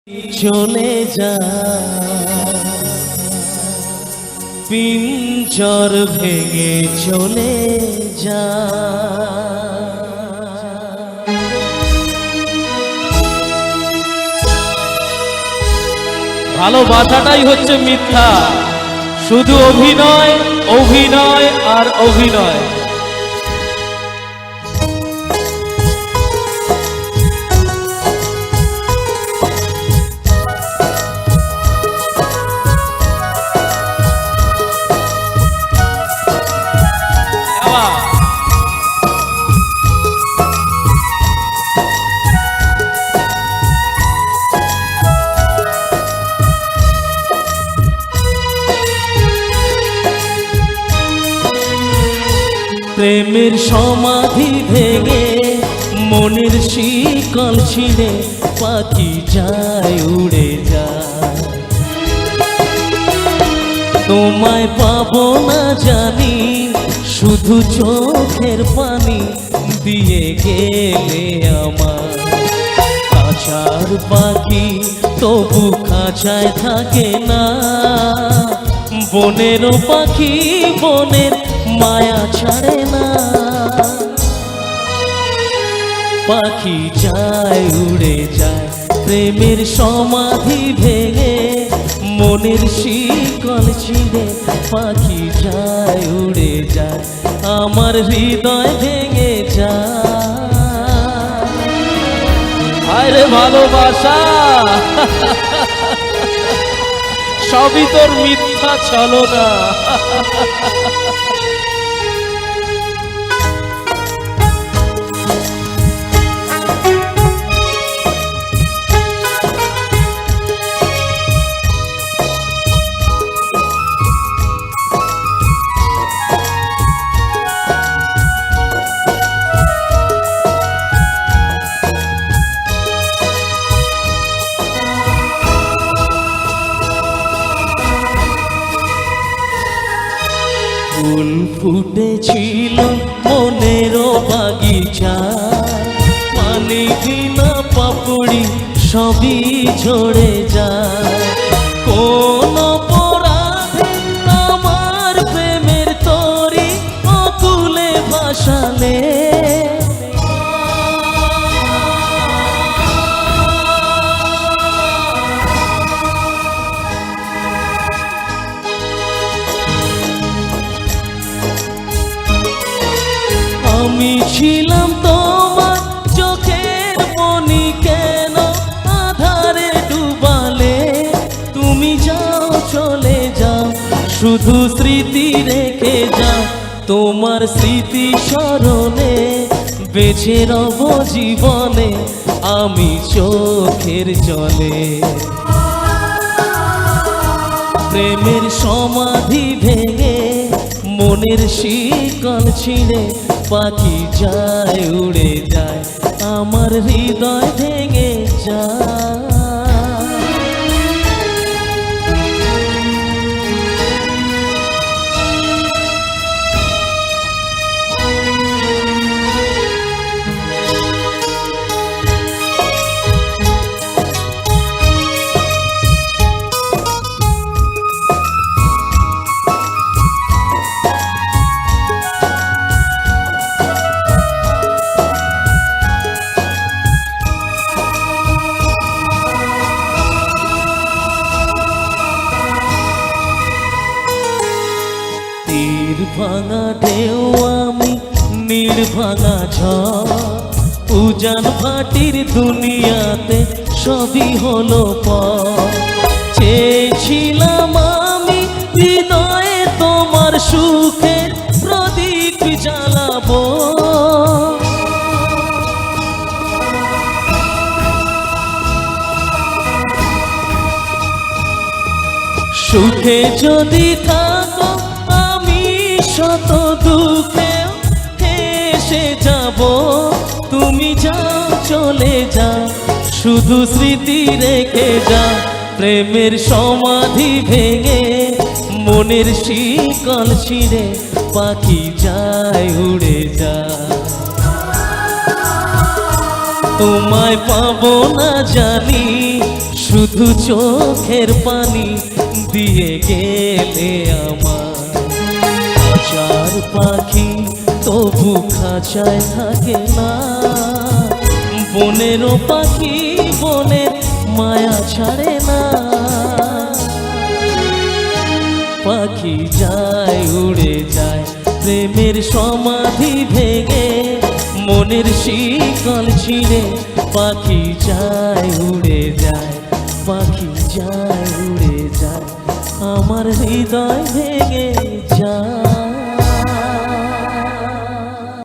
চলে যা পিঞ্জর ভেঙে চলে যা। ভালোবাসাটাই হচ্ছে মিথ্যা, শুধু অভিনয় অভিনয় আর অভিনয়। প্রেমের সমাধি ভেঙে মনের শিকল ছিঁড়ে পাখি যায় উড়ে যায়। তোমায় পাবো না জানি, শুধু চোখের পানি দিয়ে গেলে আমার। খাঁচার পাখি তবু খাঁচায় থাকে না, বনেরও পাখি বনের মায়া ছাড়ে না। পাখি যায় উড়ে যায় প্রেমের সমাধি ভেঙে মনের শিকল ছিঁড়ে পাখি যায় উড়ে যায়, আমার হৃদয় ভেঙে যায়। আরে ভালোবাসা সবই তোর মিথ্যা ছলনা। ফুল ফুটেছিল মনের বাগিচায়, পানি বিনা পাপড়ি সবই ঝরে যায়। কোন অপরাধে আমার প্রেমের তরি অকুলে ভাসালে, আমি ছিলাম তোমার চোখের মনি, কেন আধারে ডুবালে? তুমি যাও চলে যাও, শুধু স্মৃতি রেখে যাও। তোমার স্মৃতি স্মরণে বেঁচে রব জীবনে আমি চোখের জলে। প্রেমের সমাধি ভেঙে মনের শিকল ছিঁড়ে পাখি যায় উড়ে যায়, আমার হৃদয় ভেঙে যায়। তীর ভাঙা ঢেউ আমি নীড় ভাঙা ঝড়, উজান ভাটির দুনিয়াতে সবই হলো পর। চেয়েছিলাম আমি হৃদয়ে তোমার সুখের প্রদীপ জ্বালাবো, সুখে যদি থাকো শত দুঃখে হেসে যাব। তুমি যাও চলে যাও, শুধু স্মৃতি রেখে যাও। প্রেমের সমাধি ভেঙে মনের শিকল ছিঁড়ে পাখি যায় উড়ে যায়। তোমায় পাবো না জানি, শুধু চোখের পানি দিয়ে গেলে আমার। খাঁচার পাখি তবু খাঁচায় থাকে না, বনেরও পাখি বনের মায়া ছাড়ে না। পাখি যায় উড়ে যায় প্রেমের সমাধি ভেঙে, মনের শিকল ছিঁড়ে পাখি যায় উড়ে যায়, পাখি যায় উড়ে যায় আমার হৃদয় ভেঙে।